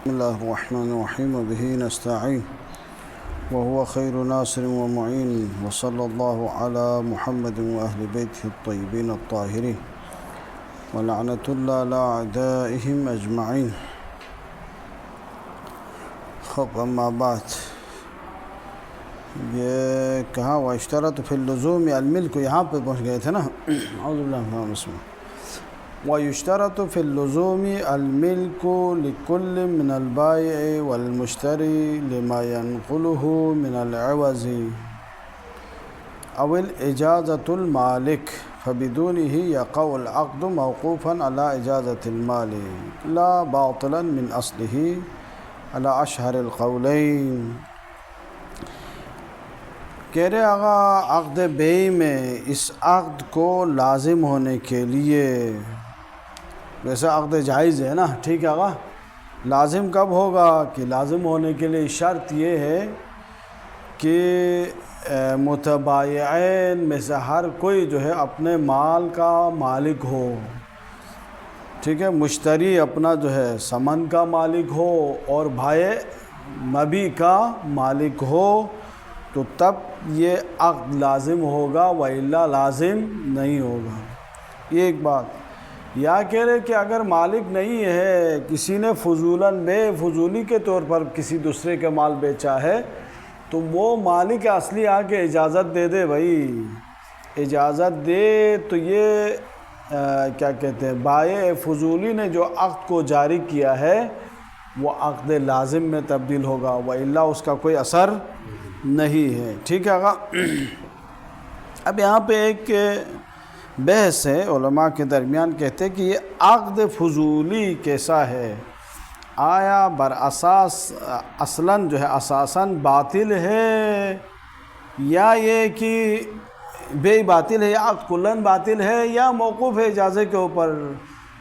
بسم الله الرحمن الرحيم وبه نستعين وهو خير ناصر ومعين وصلى الله على محمد وأهل بيته الطيبين الطاهرين ولعنة الله على أعدائهم أجمعين. خب اما بعد، یہ کہا واشترط فی اللزوم الملک، یہاں پہ پہنچ گئے تھے نا. اعوذ باللہ من الشیطان الرجیم. ويشترط في اللزوم الملك لكل من البائع والمشتري لما ينقله من العوض أو الإجازة المالك، فبدونه يقع العقد موقوفا على إجازة المالك لا باطلا من أصله على أشهر القولين. کہہ رہے آقا عقد بیع میں اس عقد کو لازم ہونے کے لیے، ویسے عقد جائز ہے نا، ٹھیک ہے آقا، لازم کب ہوگا کہ لازم ہونے کے لیے شرط یہ ہے کہ متبائعین میں سے ہر کوئی جو ہے اپنے مال کا مالک ہو، ٹھیک ہے، مشتری اپنا جو ہے ثمن کا مالک ہو اور بائع مبیع کا مالک ہو، تو تب یہ عقد لازم ہوگا، وإلا لازم نہیں ہوگا. یہ ایک بات. یا کہہ رہے کہ اگر مالک نہیں ہے، کسی نے فضولی کے طور پر کسی دوسرے کے مال بیچا ہے، تو وہ مالک اصلی آ کے اجازت دے دے، بھائی اجازت دے، تو یہ کیا کہتے ہیں، بائع فضولی نے جو عقد کو جاری کیا ہے وہ عقد لازم میں تبدیل ہوگا، وإلا اس کا کوئی اثر نہیں ہے. ٹھیک ہے آقا. اب یہاں پہ ایک بحث ہے علماء کے درمیان، کہتے ہیں کہ یہ عقد فضولی کیسا ہے، آیا براساس اصلاً جو ہے اساساً باطل ہے، یا یہ کہ بے باطل ہے، یا عقد کلاً باطل ہے، یا موقوف ہے اجازے کے اوپر.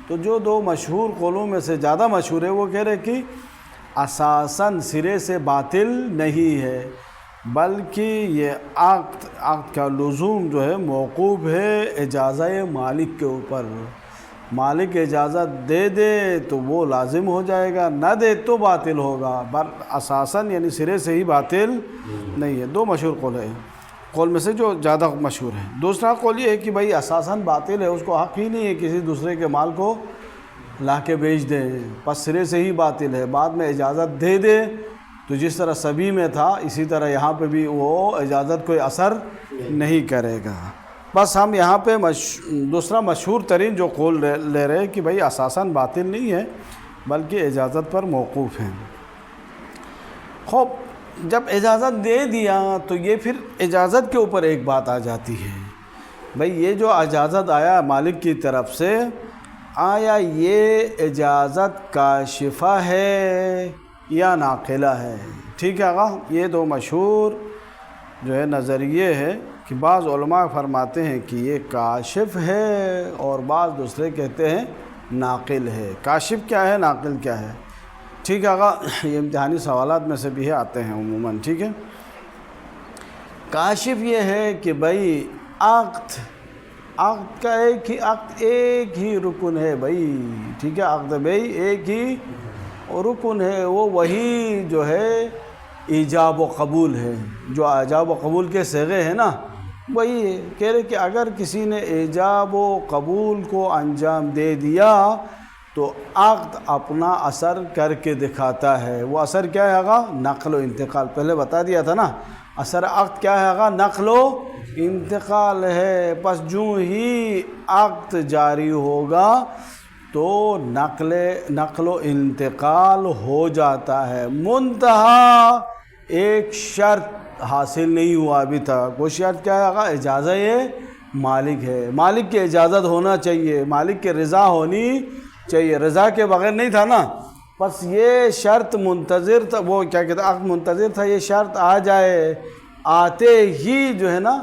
تو جو دو مشہور قولوں میں سے زیادہ مشہور ہے وہ کہہ رہے کہ اساساً سرے سے باطل نہیں ہے، بلکہ یہ عقد کا لزوم جو ہے موقوف ہے اجازہ مالک کے اوپر. مالک اجازت دے دے تو وہ لازم ہو جائے گا، نہ دے تو باطل ہوگا، اساساً یعنی سرے سے ہی باطل نہیں ہے. دو مشہور قول ہیں، قول میں سے جو زیادہ مشہور ہے. دوسرا قول یہ ہے کہ بھائی اساساً باطل ہے، اس کو حق ہی نہیں ہے کسی دوسرے کے مال کو لا کے بیچ دے، پس سرے سے ہی باطل ہے. بعد میں اجازت دے دے تو جس طرح سبھی میں تھا اسی طرح یہاں پہ بھی وہ اجازت کوئی اثر نہیں کرے گا. بس ہم یہاں پہ دوسرا مشہور ترین جو قول لے رہے ہیں کہ بھائی اساساً باطل نہیں ہے بلکہ اجازت پر موقوف ہے. خوب جب اجازت دے دیا تو یہ پھر اجازت کے اوپر ایک بات آ جاتی ہے، بھائی یہ جو اجازت آیا مالک کی طرف سے، آیا یہ اجازت کاشفہ ہے یا ناقلہ ہے. ٹھیک ہے آقا. یہ دو مشہور جو ہے نظریے ہے کہ بعض علماء فرماتے ہیں کہ یہ کاشف ہے اور بعض دوسرے کہتے ہیں ناقل ہے. کاشف کیا ہے، ناقل کیا ہے؟ ٹھیک ہے آقا. یہ امتحانی سوالات میں سے بھی آتے ہیں عموماً. ٹھیک ہے. کاشف یہ ہے کہ بھائی عقد کا ایک ہی رکن ہے بھائی. ٹھیک ہے. عقد بھائی ایک ہی رکن ہے، وہ وہی جو ہے ایجاب و قبول ہے، جو ایجاب و قبول کے صیغے ہیں نا وہی ہے. کہہ رہے کہ اگر کسی نے ایجاب و قبول کو انجام دے دیا تو عقد اپنا اثر کر کے دکھاتا ہے. وہ اثر کیا ہے آقا؟ نقل و انتقال. پہلے بتا دیا تھا نا، اثر عقد کیا ہے آقا؟ نقل و انتقال ہے. پس جو ہی عقد جاری ہوگا تو نقل و انتقال ہو جاتا ہے. منتہا ایک شرط حاصل نہیں ہوا ابھی تک. وہ شرط کیا ہے آقا؟ اجازہ مالک ہے. مالک کی اجازت ہونا چاہیے، مالک کی رضا ہونی چاہیے. رضا کے بغیر نہیں تھا نا. بس یہ شرط منتظر تھا، وہ کیا کہتے ہیں، عقد منتظر تھا یہ شرط آ جائے. آتے ہی جو ہے نا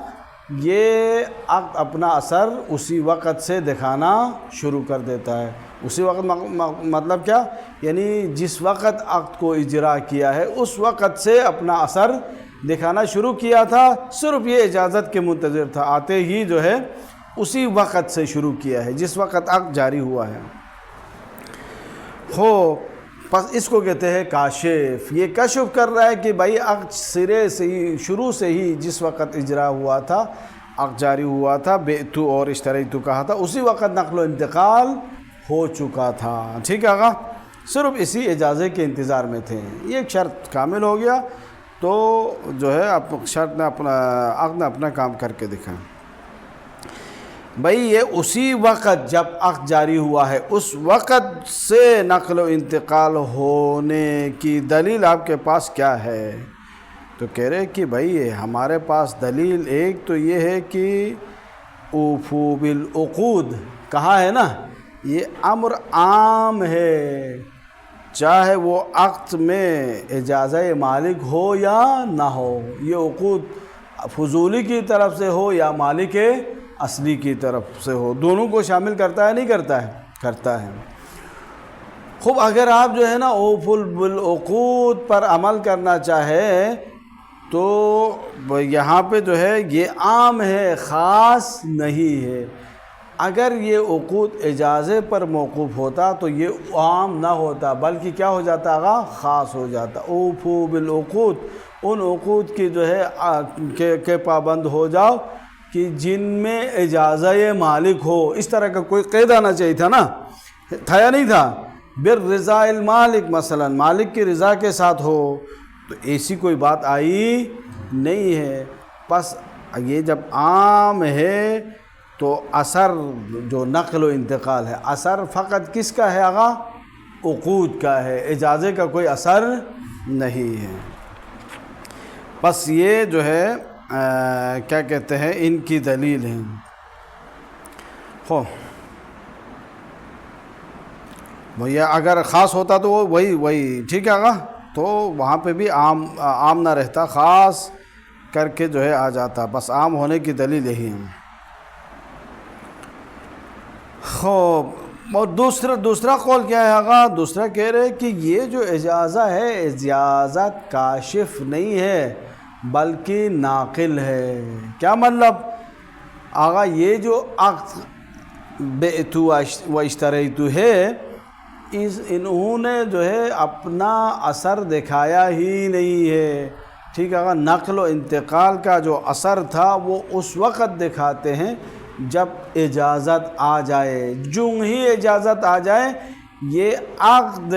یہ عقد اپنا اثر اسی وقت سے دکھانا شروع کر دیتا ہے. اسی وقت مطلب کیا؟ یعنی جس وقت عقد کو اجرا کیا ہے اس وقت سے اپنا اثر دکھانا شروع کیا تھا. صرف یہ اجازت کے منتظر تھا، آتے ہی جو ہے اسی وقت سے شروع کیا ہے جس وقت عقد جاری ہوا ہے. ہو پس اس کو کہتے ہیں کاشف. یہ کشف کر رہا ہے کہ بھائی عقد سرے سے ہی شروع سے ہی جس وقت اجرا ہوا تھا، عقد جاری ہوا تھا، بیعتو اور اشتریتو کہا تھا، اسی وقت نقل و انتقال ہو چکا تھا. ٹھیک ہے آقا، صرف اسی اجازے کے انتظار میں تھے. یہ ایک شرط کامل ہو گیا تو جو ہے شرط نے عقد نے اپنا کام کر کے دکھا. بھئی یہ اسی وقت جب عقد جاری ہوا ہے اس وقت سے نقل و انتقال ہونے کی دلیل آپ کے پاس کیا ہے؟ تو کہہ رہے کہ بھئی ہمارے پاس دلیل ایک تو یہ ہے کہ اوفو بالعقود کہا ہے نا، یہ امر عام ہے، چاہے وہ عقد میں اجازہ مالک ہو یا نہ ہو. یہ عقود فضولی کی طرف سے ہو یا مالک اصلی کی طرف سے ہو، دونوں کو شامل کرتا ہے نہیں کرتا ہے؟ کرتا ہے. خوب اگر آپ جو ہے نا اوفو بالعقود پر عمل کرنا چاہے تو یہاں پہ جو ہے یہ عام ہے، خاص نہیں ہے. اگر یہ عقود اجازے پر موقوف ہوتا تو یہ عام نہ ہوتا بلکہ کیا ہو جاتا آقا؟ خاص ہو جاتا. اوفو بالعقود، ان عقود کی جو ہے کہ پابند ہو جاؤ کہ جن میں اجازہ مالک ہو. اس طرح کا کوئی قید آنا چاہیے تھا نا، تھا یا نہیں تھا؟ بالرضا المالک، مثلا مالک کی رضا کے ساتھ ہو، تو ایسی کوئی بات آئی نہیں ہے. پس یہ جب عام ہے تو اثر جو نقل و انتقال ہے، اثر فقط کس کا ہے آقا؟ عقود کا ہے، اجازے کا کوئی اثر نہیں ہے. بس یہ جو ہے کیا کہتے ہیں ان کی دلیل ہے. بھیا اگر خاص ہوتا تو وہ وہی ٹھیک ہے آقا، تو وہاں پہ بھی عام نہ رہتا، خاص کر کے جو ہے آ جاتا. بس عام ہونے کی دلیل یہی ہے. اور دوسرا قول کیا ہے آقا؟ دوسرا کہہ رہے کہ یہ جو اجازہ ہے، اجازت کاشف نہیں ہے بلکہ ناقل ہے. کیا مطلب آقا؟ یہ جو عقد بعتو و اشتریتو ہے، انہوں نے جو ہے اپنا اثر دکھایا ہی نہیں ہے. ٹھیک ہے آقا، نقل و انتقال کا جو اثر تھا وہ اس وقت دکھاتے ہیں جب اجازت آ جائے. جو ہی اجازت آ جائے یہ عقد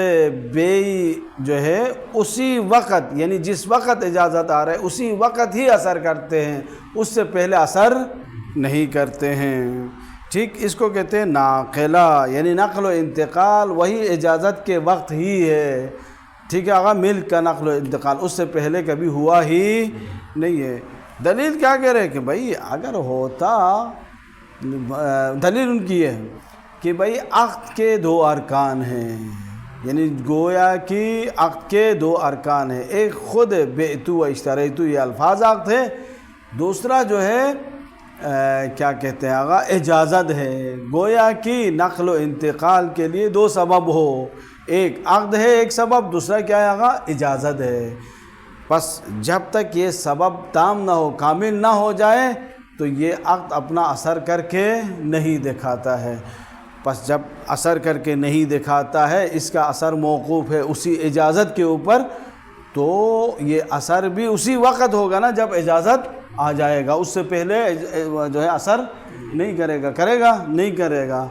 بیع جو ہے اسی وقت، یعنی جس وقت اجازت آ رہا ہے اسی وقت ہی اثر کرتے ہیں، اس سے پہلے اثر نہیں کرتے ہیں. ٹھیک، اس کو کہتے ہیں ناقلہ، یعنی نقل و انتقال وہی اجازت کے وقت ہی ہے. ٹھیک ہے آقا، ملک کا نقل و انتقال اس سے پہلے کبھی ہوا ہی نہیں ہے. دلیل کیا کہہ رہے ہیں کہ بھئی اگر ہوتا، دلیل ان کی ہے کہ بھئی عقد کے دو ارکان ہیں، یعنی گویا کہ عقد کے دو ارکان ہیں. ایک خود بعتو و اشتریتو یہ الفاظ عقد ہے، دوسرا جو ہے کیا کہتے ہیں آقا؟ اجازت ہے. گویا کہ نقل و انتقال کے لیے دو سبب ہو، ایک عقد ہے ایک سبب، دوسرا کیا ہے آقا؟ اجازت ہے. بس جب تک یہ سبب تام نہ ہو، کامل نہ ہو جائے تو یہ عقد اپنا اثر کر کے نہیں دکھاتا ہے. بس جب اثر کر کے نہیں دکھاتا ہے، اس کا اثر موقوف ہے اسی اجازت کے اوپر، تو یہ اثر بھی اسی وقت ہوگا نا جب اجازت آ جائے گا. اس سے پہلے جو ہے اثر نہیں کرے گا. کرے گا؟ نہیں کرے گا.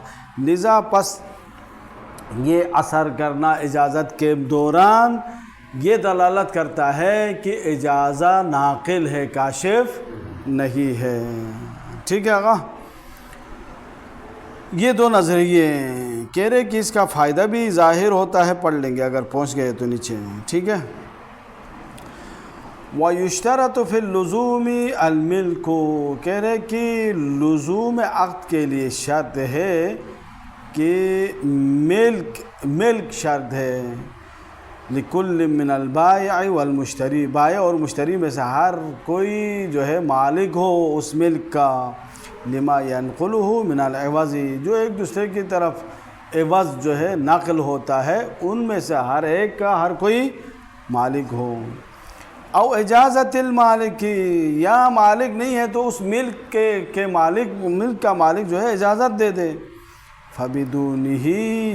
لذا پس یہ اثر کرنا اجازت کے دوران یہ دلالت کرتا ہے کہ اجازہ ناقل ہے، کاشف نہیں ہے. ٹھیک ہے آقا، یہ دو نظریے کہہ رہے کہ اس کا فائدہ بھی ظاہر ہوتا ہے. پڑھ لیں گے اگر پہنچ گئے تو نیچے. ٹھیک ہے. وَيُشْتَرَطُ فِي اللُّزُومِ الْمِلْكُ، کہہ رہے کہ لزوم عقد کے لیے شرط ہے کہ ملک شرط ہے. لِكُلِّ مِنَ الْبَائِعِ وَالْمُشْتَرِي، بائع اور مشتری میں سے ہر کوئی جو ہے مالک ہو اس ملک کا. لما ينقلہ من العوض، جو ایک دوسرے کی طرف عوض جو ہے نقل ہوتا ہے ان میں سے ہر ایک کا ہر کوئی مالک ہو. او اجازت المالک، یا مالک نہیں ہے تو اس ملک کے مالک، ملک کا مالک جو ہے اجازت دے دے فبدونه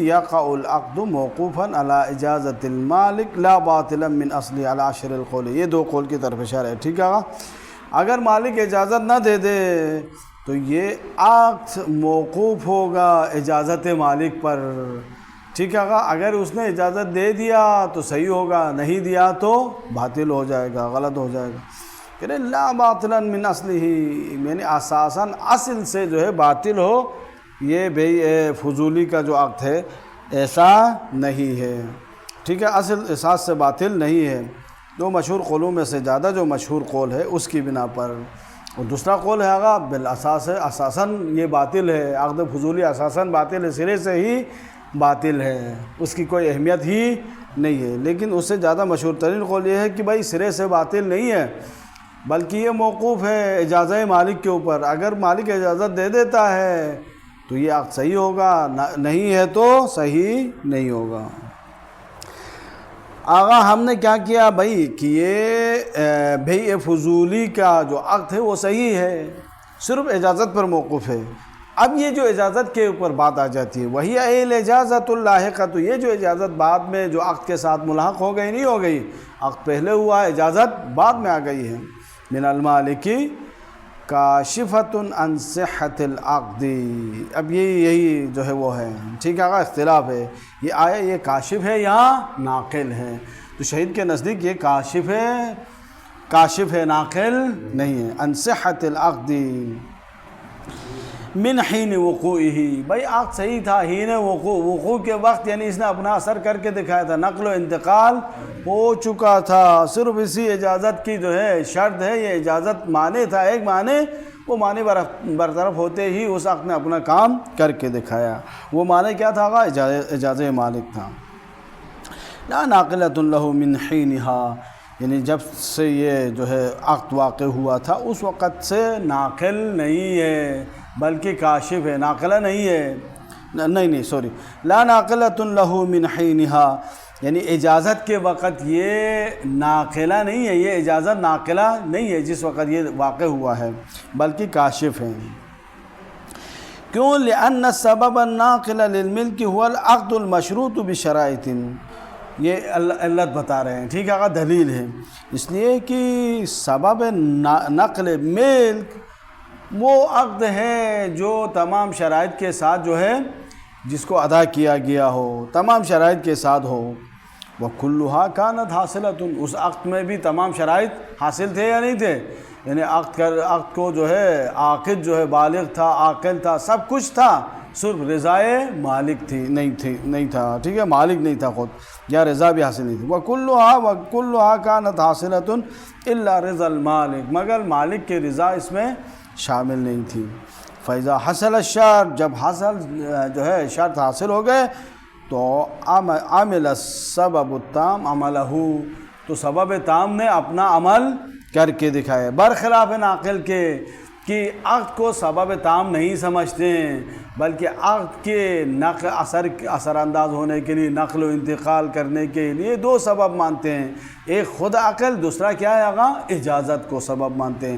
يقع العقد موقوفا على اجازت المالک لا باطلا من اصلی على عشر القول. یہ دو قول کی طرف اشارہ ہے. ٹھیک ہے. اگر مالک اجازت نہ دے دے تو یہ عقد موقوف ہوگا اجازت مالک پر. ٹھیک ہے. اگر اس نے اجازت دے دیا تو صحیح ہوگا، نہیں دیا تو باطل ہو جائے گا، غلط ہو جائے گا. کہ لا باطلا من اصلہ، یعنی اساساً اصل سے جو ہے باطل ہو. یہ بھئی فضولی کا جو عقد ہے ایسا نہیں ہے. ٹھیک ہے. اصل اساس سے باطل نہیں ہے. دو مشہور قولوں میں سے زیادہ جو مشہور قول ہے اس کی بنا پر. اور دوسرا قول ہے آگا بالاساس ہے، اساساً یہ باطل ہے. عقد فضولی اساساً باطل ہے، سرے سے ہی باطل ہے، اس کی کوئی اہمیت ہی نہیں ہے. لیکن اس سے زیادہ مشہور ترین قول یہ ہے کہ بھائی سرے سے باطل نہیں ہے، بلکہ یہ موقوف ہے اجازہ مالک کے اوپر. اگر مالک اجازت دے دیتا ہے تو یہ عقد صحیح ہوگا، نہیں ہے تو صحیح نہیں ہوگا. آغا ہم نے کیا کیا بھائی کہ یہ فضولی کا جو عقد ہے وہ صحیح ہے، صرف اجازت پر موقوف ہے. اب یہ جو اجازت کے اوپر بات آ جاتی ہے، وہی الاجازت اللاحقہ، تو یہ جو اجازت بعد میں جو عقد کے ساتھ ملحق ہو گئی نہیں ہو گئی، عقد پہلے ہوا، اجازت بعد میں آ گئی ہے. من المالک کاشفۃ عن صحت العقد. اب یہی جو ہے وہ ہے. ٹھیک ہے. اختلاف ہے یہ آیا یہ کاشف ہے یا ناقل ہے. تو شہید کے نزدیک یہ کاشف ہے، ناقل نہیں ہے. عن صحت العقد من حین وقوعہ. بھائی عقد صحیح تھا حین وقوع کے وقت، یعنی اس نے اپنا اثر کر کے دکھایا تھا، نقل و انتقال ہو چکا تھا. صرف اسی اجازت کی جو ہے شرط ہے، یہ اجازت معنی تھا، ایک معنی، وہ معنی برطرف ہوتے ہی اس عقد نے اپنا کام کر کے دکھایا. وہ معنی کیا تھا؟ اجازہ مالک تھا. لا ناقلۃ لہ من حینہا، یعنی جب سے یہ جو ہے عقد واقع ہوا تھا اس وقت سے ناقل نہیں ہے بلکہ کاشف ہے، ناقلہ نہیں ہے. نہیں سوری، لا ناقلۃ لہ من حینہا، یعنی اجازت کے وقت یہ ناقلہ نہیں ہے، یہ اجازت ناقلہ نہیں ہے جس وقت یہ واقع ہوا ہے، بلکہ کاشف ہے. کیوں؟ لأن السبب الناقل للملک هو العقد المشروط بشرائط. یہ علت بتا رہے ہیں. ٹھیک ہے. دلیل ہے. اس لیے کہ سبب نقل ملک وہ عقد ہے جو تمام شرائط کے ساتھ جو ہے جس کو ادا کیا گیا ہو، تمام شرائط کے ساتھ ہو. وَكُلُّهَا كَانَتْ حَاصِلَةٌ، اس عقد میں بھی تمام شرائط حاصل تھے یا نہیں تھے؟ یعنی عقد کو جو ہے عاقد جو ہے بالغ تھا، عاقل تھا، سب کچھ تھا، صرف رضائے مالک تھی نہیں تھا. ٹھیک ہے. مالک نہیں تھا خود، یا رضا بھی حاصل نہیں تھی. وَكُلُّهَا كَانَتْ حَاصِلَةٌ إِلَّا رِضَا الْمَالِكِ، مگر مالک کی رضا اس میں شامل نہیں تھی. فَإِذَا حَصَلَ الشَّرْطُ، جب جو ہے شرط حاصل ہو گئے تو عمل السبب التام عملہ، تو سبب تام نے اپنا عمل کر کے دکھایا. برخلاف ناقل کے کہ عقد کو سبب تام نہیں سمجھتے ہیں، بلکہ عقد کے اثر انداز ہونے کے لیے، نقل و انتقال کرنے کے لیے دو سبب مانتے ہیں. ایک خود عقل، دوسرا کیا ہے آگا؟ اجازت کو سبب مانتے ہیں.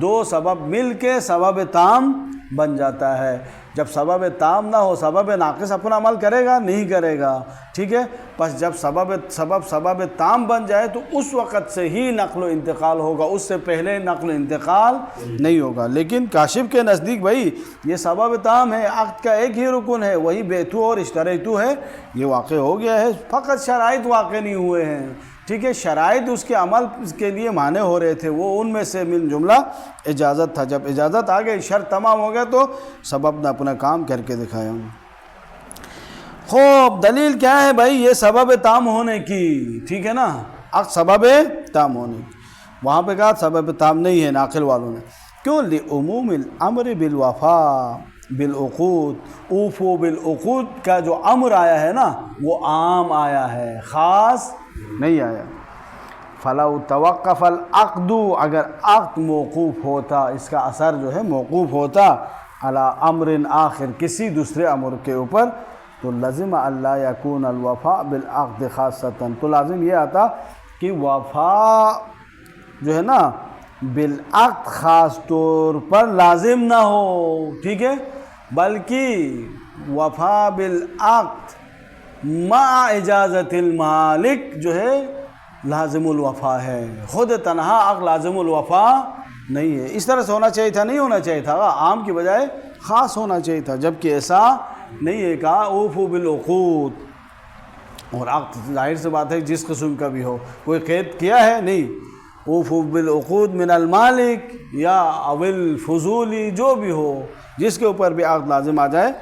دو سبب مل کے سبب تام بن جاتا ہے. جب سبب تام نہ ہو، سبب ناقص اپنا عمل کرے گا؟ نہیں کرے گا. ٹھیک ہے. پس جب سبب تام بن جائے تو اس وقت سے ہی نقل و انتقال ہوگا، اس سے پہلے نقل و انتقال نہیں ہوگا. لیکن کاشف کے نزدیک بھائی یہ سبب تام ہے، عقد کا ایک ہی رکن ہے، وہی بیتو اور اشتریتو ہے، یہ واقع ہو گیا ہے، فقط شرائط واقع نہیں ہوئے ہیں. ٹھیک ہے. شرائط اس کے عمل کے لیے مانے ہو رہے تھے، وہ ان میں سے من جملہ اجازت تھا. جب اجازت آ گئی، شرط تمام ہو گیا تو سبب نے اپنا کام کر کے دکھایا. خوب دلیل کیا ہے بھائی؟ یہ سبب تام ہونے کی. ٹھیک ہے نا. عقد سبب تام ہونے کی. وہاں پہ کہا سبب تام نہیں ہے ناقل والوں نے. کیوں؟ لعموم الامر بالوفاء بالعقود. اوفو بالعقود کا جو امر آیا ہے نا وہ عام آیا ہے، خاص نہیں آیا. فلو توقف العقد، اگر عقد موقوف ہوتا، اس کا اثر جو ہے موقوف ہوتا علی امر آخر، کسی دوسرے امر کے اوپر، تو لازم اللہ یکون الوفاء بالعقد خاصتاً، تو لازم یہ آتا کہ وفا جو ہے نا بالعقد خاص طور پر لازم نہ ہو. ٹھیک ہے. بلکہ وفا بالعقد مع اجازت المالک جو ہے لازم الوفا ہے، خود تنہا عقد لازم الوفا نہیں ہے۔ اس طرح سے ہونا چاہیے تھا، نہیں ہونا چاہیے تھا، عام کی بجائے خاص ہونا چاہیے تھا، جبکہ ایسا نہیں ہے۔ کہا اوفو بالعقود، اور عقد ظاہر سے بات ہے جس قسم کا بھی ہو، کوئی قید کیا ہے نہیں، اوفو بالعقود من المالک یا اول فضولی جو بھی ہو، جس کے اوپر بھی عقد لازم آ جائے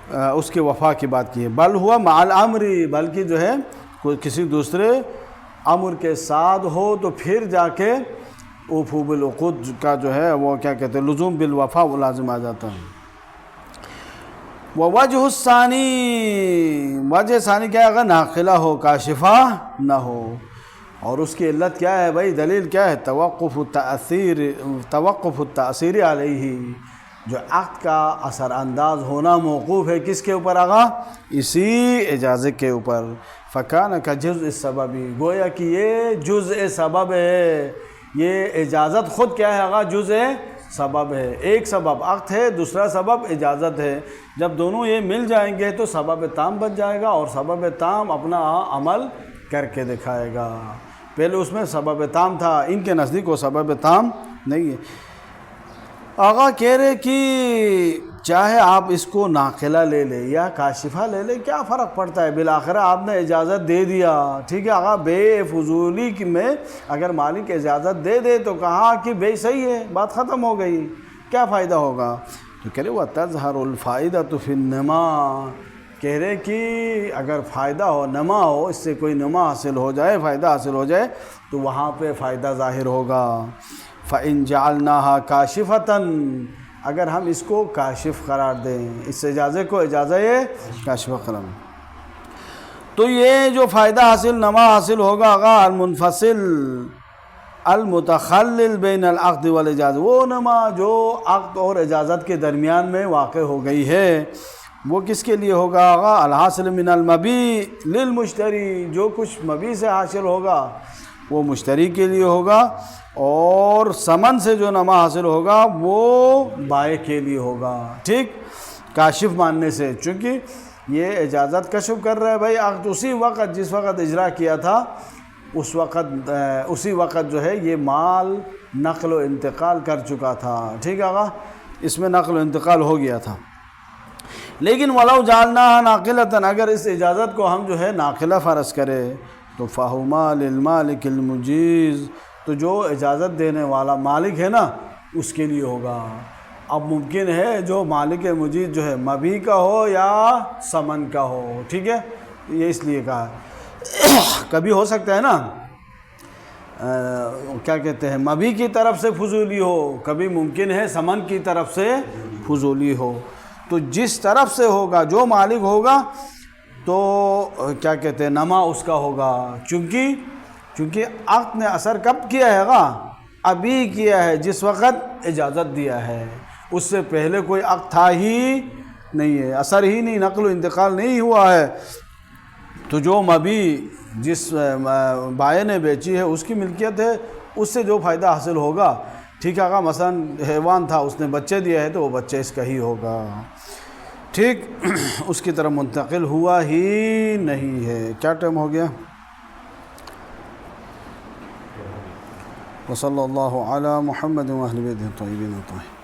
اس کے وفا کی بات کی ہے۔ بل ہوا مع الامر، بلکہ جو ہے کوئی کسی دوسرے امر کے ساتھ ہو تو پھر جا کے اوفو بالعقود کا جو ہے وہ کیا کہتے ہیں لزوم بالوفا وہ لازم آ جاتا ہے۔ ووجہ الثانی، وجہ ثانی کیا ہے؟ اگر ناقلہ ہو، کاشفہ نہ ہو، اور اس کی علت کیا ہے بھائی؟ دلیل کیا ہے؟ توقف التأثیر علیہ، جو عقد کا اثر انداز ہونا موقوف ہے کس کے اوپر آگا؟ اسی اجازت کے اوپر۔ فکان کا جزء السبب، گویا کہ یہ جزء سبب ہے، یہ اجازت خود کیا ہے آگا؟ جزء سبب ہے۔ ایک سبب عقد ہے، دوسرا سبب اجازت ہے، جب دونوں یہ مل جائیں گے تو سبب تام بن جائے گا، اور سبب تام اپنا عمل کر کے دکھائے گا۔ پہلے اس میں سبب تام تھا، ان کے نزدیک وہ سبب تام نہیں ہے۔ آقا کہہ رہے کہ چاہے آپ اس کو ناقلہ لے لیں یا کاشفہ لے لیں، کیا فرق پڑتا ہے؟ بالآخرہ آپ نے اجازت دے دیا، ٹھیک ہے آقا، بے فضولی میں اگر مالک اجازت دے دے تو کہا کہ بے صحیح ہے، بات ختم ہو گئی، کیا فائدہ ہوگا؟ تو کہہ رہے وَتَظْهَرُ الْفَائِدَةُ فِي النَّمَا، کہہ رہے کہ اگر فائدہ ہو، نما ہو، اس سے کوئی نما حاصل ہو جائے، فائدہ حاصل ہو جائے تو وہاں پہ فائدہ ظاہر ہوگا۔ فَإِن جَعَلْنَاهَا كَاشِفَةً، اگر ہم اس کو کاشف قرار دیں، اس اجازت کو اجازت کاشفہ قرار دیں، تو یہ جو فائدہ حاصل، نما حاصل ہوگا آقا المنفصل المتخلل بین العقد والاجازت، وہ نما جو عقد اور اجازت کے درمیان میں واقع ہو گئی ہے، وہ کس کے لیے ہوگا آقا؟ الحاصل من المبیع للمشتری، جو کچھ مبیع سے حاصل ہوگا وہ مشتری کے لیے ہوگا، اور ثمن سے جو نما حاصل ہوگا وہ بائع کے لیے ہوگا، ٹھیک، کاشف ماننے سے، چونکہ یہ اجازت کشف کر رہا ہے بھائی عقد اسی وقت جس وقت اجرا کیا تھا، اسی وقت جو ہے یہ مال نقل و انتقال کر چکا تھا، ٹھیک ہے آقا، اس میں نقل و انتقال ہو گیا تھا۔ لیکن وَلَوْ جَعَلْنَاهَا نَاقِلَةً، اگر اس اجازت کو ہم جو ہے ناقلہ فرض کرے تو فَهُمَا لِلْمَالِكِ الْمُجِيزِ، تو جو اجازت دینے والا مالک ہے نا اس کے لیے ہوگا۔ اب ممکن ہے جو مالک مجیز جو ہے مبیع کا ہو یا ثمن کا ہو، ٹھیک ہے، یہ اس لیے کہا کبھی ہو سکتا ہے نا کیا کہتے ہیں مبیع کی طرف سے فضولی ہو، کبھی ممکن ہے ثمن کی طرف سے فضولی ہو، تو جس طرف سے ہوگا جو مالک ہوگا تو کیا کہتے ہیں نما اس کا ہوگا، چونکہ عقد نے اثر کب کیا ہے گا؟ ابھی کیا ہے، جس وقت اجازت دیا ہے، اس سے پہلے کوئی عقد تھا ہی نہیں ہے، اثر ہی نہیں، نقل و انتقال نہیں ہوا ہے، تو جو مبیع جس بائع نے بیچی ہے اس کی ملکیت ہے، اس سے جو فائدہ حاصل ہوگا، ٹھیک ہے، مثلا حیوان تھا اس نے بچے دیا ہے تو وہ بچے اس کا ہی ہوگا، ٹھیک، اس کی طرف منتقل ہوا ہی نہیں ہے۔ کیا ٹائم ہو گیا؟ وصلی اللہ علی محمد و اہل بیتہ الطیبین الطاہرین۔